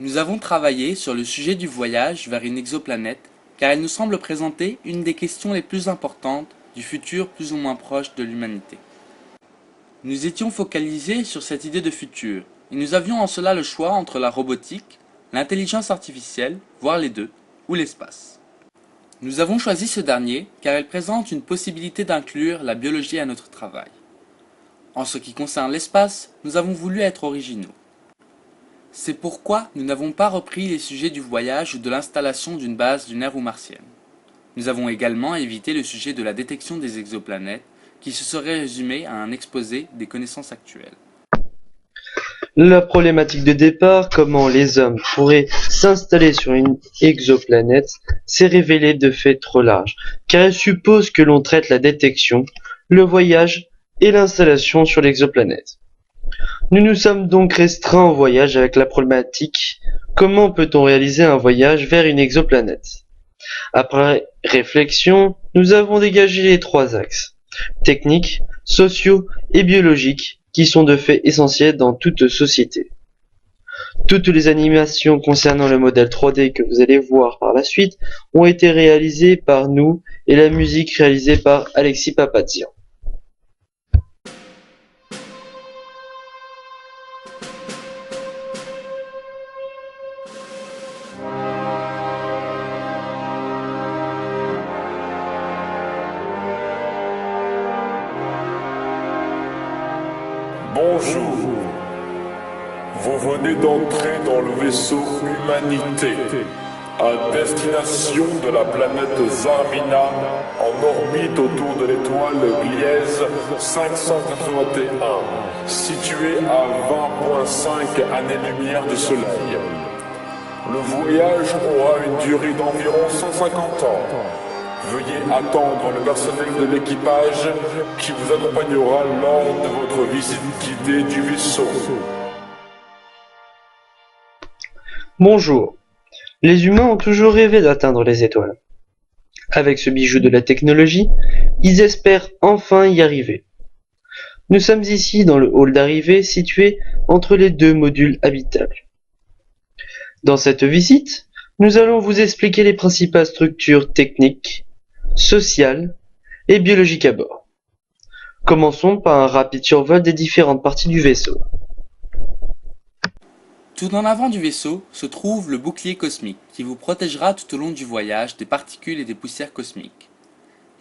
Nous avons travaillé sur le sujet du voyage vers une exoplanète car elle nous semble présenter une des questions les plus importantes du futur plus ou moins proche de l'humanité. Nous étions focalisés sur cette idée de futur et nous avions en cela le choix entre la robotique, l'intelligence artificielle, voire les deux, ou l'espace. Nous avons choisi ce dernier car elle présente une possibilité d'inclure la biologie à notre travail. En ce qui concerne l'espace, nous avons voulu être originaux. C'est pourquoi nous n'avons pas repris les sujets du voyage ou de l'installation d'une base lunaire ou martienne. Nous avons également évité le sujet de la détection des exoplanètes, qui se serait résumé à un exposé des connaissances actuelles. La problématique de départ, comment les hommes pourraient s'installer sur une exoplanète, s'est révélée de fait trop large, car elle suppose que l'on traite la détection, le voyage et l'installation sur l'exoplanète. Nous nous sommes donc restreints au voyage avec la problématique comment peut-on réaliser un voyage vers une exoplanète? Après réflexion, nous avons dégagé les trois axes techniques, sociaux et biologiques qui sont de fait essentiels dans toute société. Toutes les animations concernant le modèle 3D que vous allez voir par la suite ont été réalisées par nous et la musique réalisée par Alexis Papazian. Bonjour, vous venez d'entrer dans le vaisseau Humanité, à destination de la planète Zarmina, en orbite autour de l'étoile Gliese 581, située à 20,5 années-lumière du Soleil. Le voyage aura une durée d'environ 150 ans. Veuillez attendre le personnel de l'équipage qui vous accompagnera lors de votre visite guidée du vaisseau. Bonjour. Les humains ont toujours rêvé d'atteindre les étoiles. Avec ce bijou de la technologie, ils espèrent enfin y arriver. Nous sommes ici dans le hall d'arrivée situé entre les deux modules habitables. Dans cette visite, nous allons vous expliquer les principales structures techniques, sociales et biologiques à bord. Commençons par un rapide survol des différentes parties du vaisseau. Tout en avant du vaisseau se trouve le bouclier cosmique qui vous protégera tout au long du voyage des particules et des poussières cosmiques.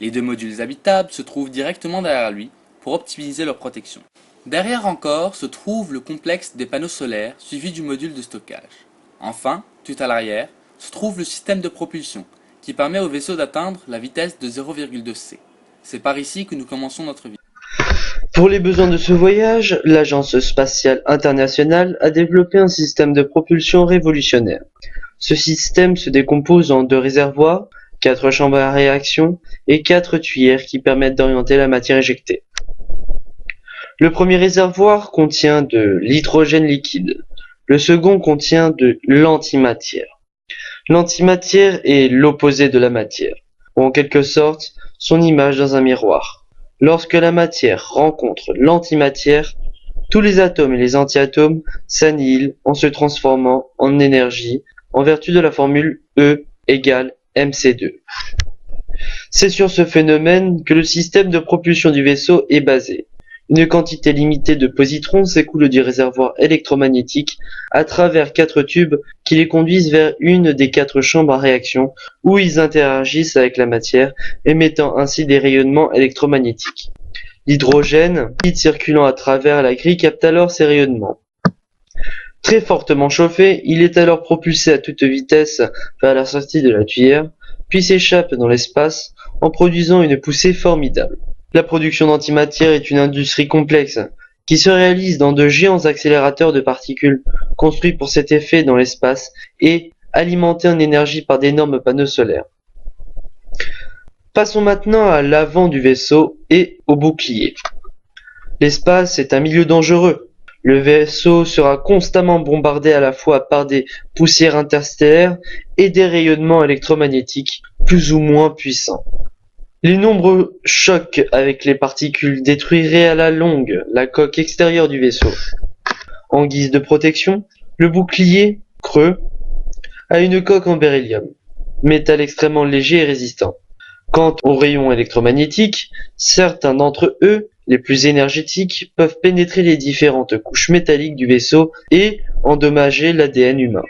Les deux modules habitables se trouvent directement derrière lui pour optimiser leur protection. Derrière encore se trouve le complexe des panneaux solaires suivi du module de stockage. Enfin, tout à l'arrière, se trouve le système de propulsion qui permet au vaisseau d'atteindre la vitesse de 0,2 c. C'est par ici que nous commençons notre vie. Pour les besoins de ce voyage, l'Agence spatiale internationale a développé un système de propulsion révolutionnaire. Ce système se décompose en 2 réservoirs, 4 chambres à réaction et 4 tuyères qui permettent d'orienter la matière éjectée. Le premier réservoir contient de l'hydrogène liquide. Le second contient de l'antimatière. L'antimatière est l'opposé de la matière, ou en quelque sorte son image dans un miroir. Lorsque la matière rencontre l'antimatière, tous les atomes et les antiatomes s'annihilent en se transformant en énergie en vertu de la formule E égale mc2. C'est sur ce phénomène que le système de propulsion du vaisseau est basé. Une quantité limitée de positrons s'écoule du réservoir électromagnétique à travers 4 tubes qui les conduisent vers une des 4 chambres à réaction où ils interagissent avec la matière, émettant ainsi des rayonnements électromagnétiques. L'hydrogène, liquide circulant à travers la grille, capte alors ces rayonnements. Très fortement chauffé, il est alors propulsé à toute vitesse vers la sortie de la tuyère, puis s'échappe dans l'espace en produisant une poussée formidable. La production d'antimatière est une industrie complexe qui se réalise dans de géants accélérateurs de particules construits pour cet effet dans l'espace et alimentés en énergie par d'énormes panneaux solaires. Passons maintenant à l'avant du vaisseau et au bouclier. L'espace est un milieu dangereux. Le vaisseau sera constamment bombardé à la fois par des poussières interstellaires et des rayonnements électromagnétiques plus ou moins puissants. Les nombreux chocs avec les particules détruiraient à la longue la coque extérieure du vaisseau. En guise de protection, le bouclier creux, à une coque en beryllium, métal extrêmement léger et résistant. Quant aux rayons électromagnétiques, certains d'entre eux, les plus énergétiques, peuvent pénétrer les différentes couches métalliques du vaisseau et endommager l'ADN humain.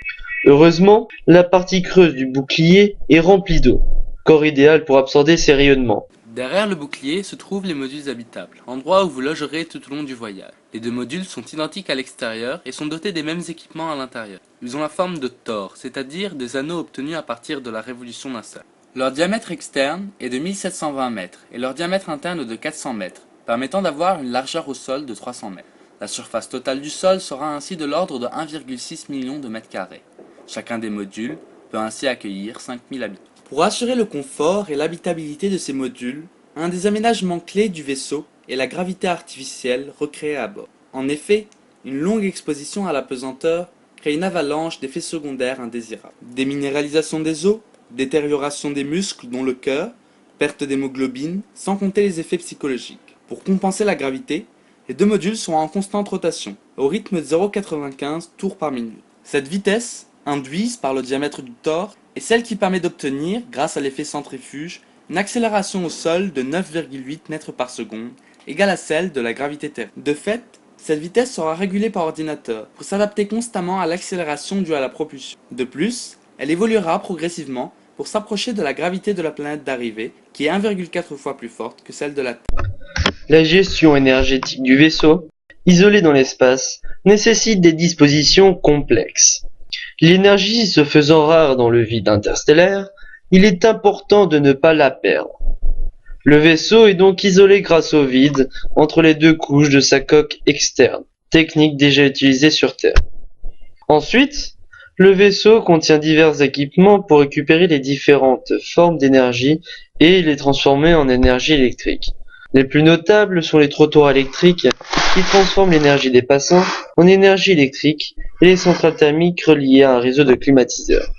Heureusement, la partie creuse du bouclier est remplie d'eau, corps idéal pour absorber ces rayonnements. Derrière le bouclier se trouvent les modules habitables, endroit où vous logerez tout au long du voyage. Les deux modules sont identiques à l'extérieur et sont dotés des mêmes équipements à l'intérieur. Ils ont la forme de tore, c'est-à-dire des anneaux obtenus à partir de la révolution d'un cercle. Leur diamètre externe est de 1720 mètres et leur diamètre interne de 400 mètres, permettant d'avoir une largeur au sol de 300 mètres. La surface totale du sol sera ainsi de l'ordre de 1,6 million de mètres carrés. Chacun des modules peut ainsi accueillir 5000 habitants. Pour assurer le confort et l'habitabilité de ces modules, un des aménagements clés du vaisseau est la gravité artificielle recréée à bord. En effet, une longue exposition à la pesanteur crée une avalanche d'effets secondaires indésirables. Déminéralisation des os, détérioration des muscles dont le cœur, perte d'hémoglobine, sans compter les effets psychologiques. Pour compenser la gravité, les deux modules sont en constante rotation, au rythme de 0,95 tours par minute. Cette vitesse, induite par le diamètre du tore, est celle qui permet d'obtenir, grâce à l'effet centrifuge, une accélération au sol de 9,8 mètres par seconde, égale à celle de la gravité terrestre. De fait, cette vitesse sera régulée par ordinateur pour s'adapter constamment à l'accélération due à la propulsion. De plus, elle évoluera progressivement pour s'approcher de la gravité de la planète d'arrivée, qui est 1,4 fois plus forte que celle de la Terre. La gestion énergétique du vaisseau, isolé dans l'espace, nécessite des dispositions complexes. L'énergie se faisant rare dans le vide interstellaire, il est important de ne pas la perdre. Le vaisseau est donc isolé grâce au vide entre les deux couches de sa coque externe, technique déjà utilisée sur Terre. Ensuite, le vaisseau contient divers équipements pour récupérer les différentes formes d'énergie et les transformer en énergie électrique. Les plus notables sont les trottoirs électriques qui transforment l'énergie des passants en énergie électrique et les centrales thermiques reliées à un réseau de climatiseurs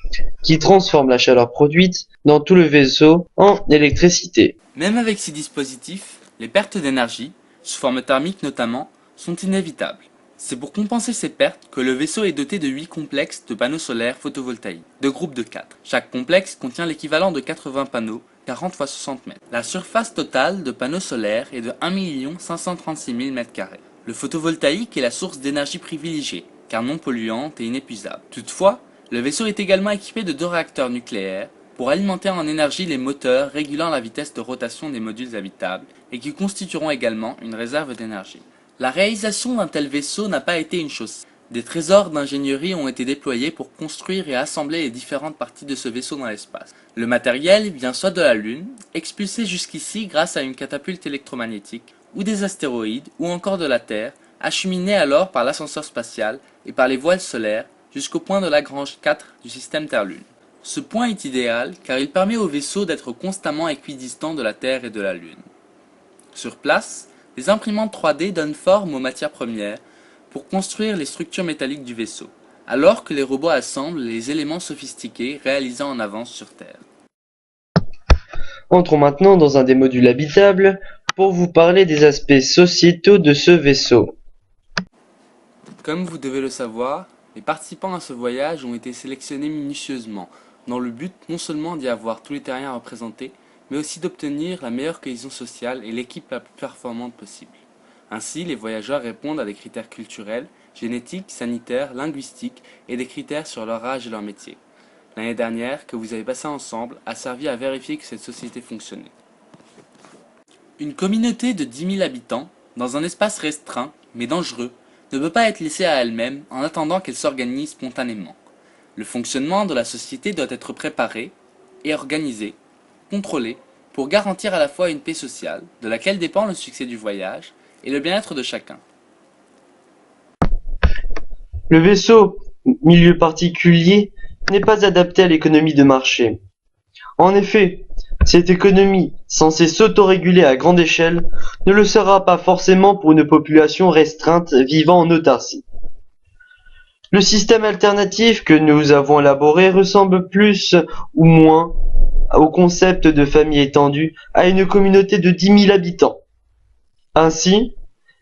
qui transforment la chaleur produite dans tout le vaisseau en électricité. Même avec ces dispositifs, les pertes d'énergie, sous forme thermique notamment, sont inévitables. C'est pour compenser ces pertes que le vaisseau est doté de 8 complexes de panneaux solaires photovoltaïques, de groupes de 4. Chaque complexe contient l'équivalent de 80 panneaux, 40 x 60 mètres. La surface totale de panneaux solaires est de 1 536 000 m². Le photovoltaïque est la source d'énergie privilégiée, car non polluante et inépuisable. Toutefois, le vaisseau est également équipé de 2 réacteurs nucléaires pour alimenter en énergie les moteurs régulant la vitesse de rotation des modules habitables et qui constitueront également une réserve d'énergie. La réalisation d'un tel vaisseau n'a pas été une chose. Des trésors d'ingénierie ont été déployés pour construire et assembler les différentes parties de ce vaisseau dans l'espace. Le matériel vient soit de la Lune, expulsé jusqu'ici grâce à une catapulte électromagnétique, ou des astéroïdes, ou encore de la Terre, acheminé alors par l'ascenseur spatial et par les voiles solaires jusqu'au point de Lagrange 4 du système Terre-Lune. Ce point est idéal car il permet au vaisseau d'être constamment équidistant de la Terre et de la Lune. Sur place, les imprimantes 3D donnent forme aux matières premières pour construire les structures métalliques du vaisseau, alors que les robots assemblent les éléments sophistiqués réalisés en avance sur Terre. Entrons maintenant dans un des modules habitables pour vous parler des aspects sociétaux de ce vaisseau. Comme vous devez le savoir, les participants à ce voyage ont été sélectionnés minutieusement, dans le but non seulement d'y avoir tous les terriens représentés, mais aussi d'obtenir la meilleure cohésion sociale et l'équipe la plus performante possible. Ainsi, les voyageurs répondent à des critères culturels, génétiques, sanitaires, linguistiques et des critères sur leur âge et leur métier. L'année dernière, que vous avez passé ensemble, a servi à vérifier que cette société fonctionnait. Une communauté de 10 000 habitants, dans un espace restreint, mais dangereux, ne peut pas être laissée à elle-même en attendant qu'elle s'organise spontanément. Le fonctionnement de la société doit être préparé et organisé, contrôlé, pour garantir à la fois une paix sociale, de laquelle dépend le succès du voyage, et le bien-être de chacun. Le vaisseau, milieu particulier, n'est pas adapté à l'économie de marché. En effet, cette économie, censée s'autoréguler à grande échelle, ne le sera pas forcément pour une population restreinte vivant en autarcie. Le système alternatif que nous avons élaboré ressemble plus ou moins au concept de famille étendue à une communauté de 10 000 habitants. Ainsi,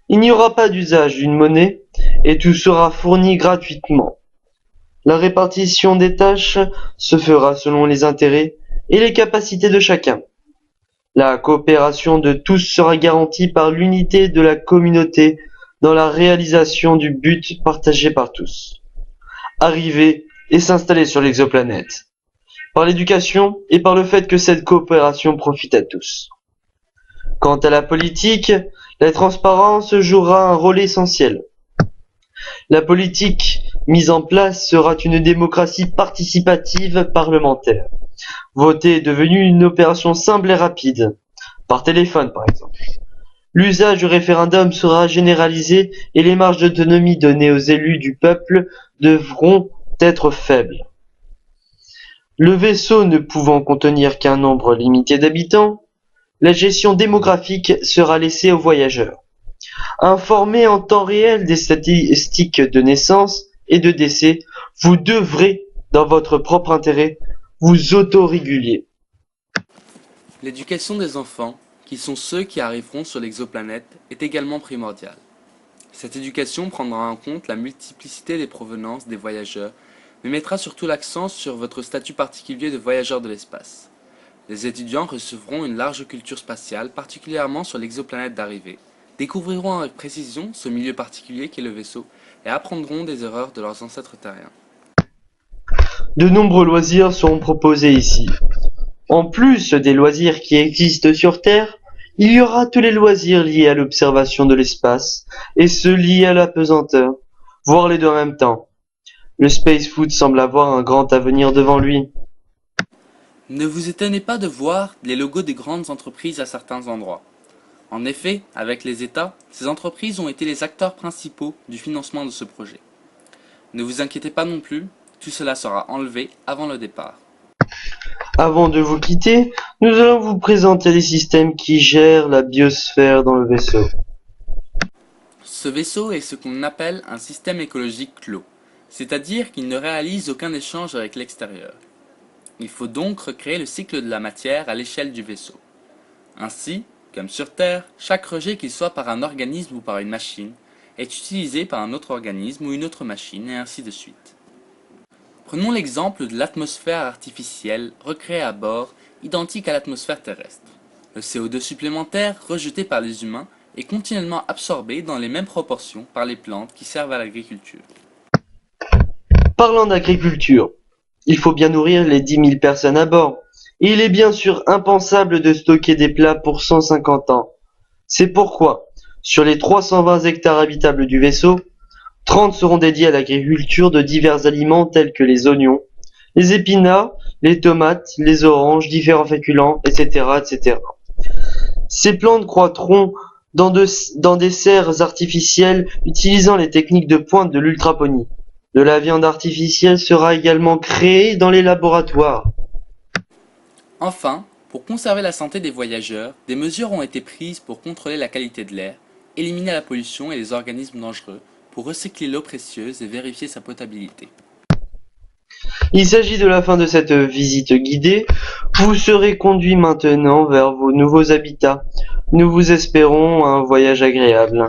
il n'y aura pas d'usage d'une monnaie et tout sera fourni gratuitement. La répartition des tâches se fera selon les intérêts et les capacités de chacun. La coopération de tous sera garantie par l'unité de la communauté dans la réalisation du but partagé par tous. Arriver et s'installer sur l'exoplanète. Par l'éducation et par le fait que cette coopération profite à tous. Quant à la politique, la transparence jouera un rôle essentiel. La politique mise en place sera une démocratie participative parlementaire. Voter est devenu une opération simple et rapide, par téléphone par exemple. L'usage du référendum sera généralisé et les marges d'autonomie données aux élus du peuple devront être faibles. Le vaisseau ne pouvant contenir qu'un nombre limité d'habitants, la gestion démographique sera laissée aux voyageurs. Informés en temps réel des statistiques de naissance et de décès, vous devrez, dans votre propre intérêt, vous autorégulier. L'éducation des enfants, qui sont ceux qui arriveront sur l'exoplanète, est également primordiale. Cette éducation prendra en compte la multiplicité des provenances des voyageurs, mais mettra surtout l'accent sur votre statut particulier de voyageur de l'espace. Les étudiants recevront une large culture spatiale, particulièrement sur l'exoplanète d'arrivée, découvriront avec précision ce milieu particulier qu'est le vaisseau et apprendront des erreurs de leurs ancêtres terriens. De nombreux loisirs seront proposés ici. En plus des loisirs qui existent sur Terre, il y aura tous les loisirs liés à l'observation de l'espace et ceux liés à la pesanteur, voire les deux en même temps. Le Space Food semble avoir un grand avenir devant lui. Ne vous étonnez pas de voir les logos des grandes entreprises à certains endroits. En effet, avec les États, ces entreprises ont été les acteurs principaux du financement de ce projet. Ne vous inquiétez pas non plus, tout cela sera enlevé avant le départ. Avant de vous quitter, nous allons vous présenter les systèmes qui gèrent la biosphère dans le vaisseau. Ce vaisseau est ce qu'on appelle un système écologique clos, c'est-à-dire qu'il ne réalise aucun échange avec l'extérieur. Il faut donc recréer le cycle de la matière à l'échelle du vaisseau. Ainsi, comme sur Terre, chaque rejet, qu'il soit par un organisme ou par une machine, est utilisé par un autre organisme ou une autre machine, et ainsi de suite. Prenons l'exemple de l'atmosphère artificielle recréée à bord, identique à l'atmosphère terrestre. Le CO2 supplémentaire, rejeté par les humains, est continuellement absorbé dans les mêmes proportions par les plantes qui servent à l'agriculture. Parlant d'agriculture, il faut bien nourrir les 10 000 personnes à bord. Et il est bien sûr impensable de stocker des plats pour 150 ans. C'est pourquoi, sur les 320 hectares habitables du vaisseau, 30 seront dédiés à l'agriculture de divers aliments tels que les oignons, les épinards, les tomates, les oranges, différents féculents, etc., etc. Ces plantes croîtront dans des serres artificielles utilisant les techniques de pointe de l'ultraponie. De la viande artificielle sera également créée dans les laboratoires. Enfin, pour conserver la santé des voyageurs, des mesures ont été prises pour contrôler la qualité de l'air, éliminer la pollution et les organismes dangereux, pour recycler l'eau précieuse et vérifier sa potabilité. Il s'agit de la fin de cette visite guidée. Vous serez conduit maintenant vers vos nouveaux habitats. Nous vous espérons un voyage agréable.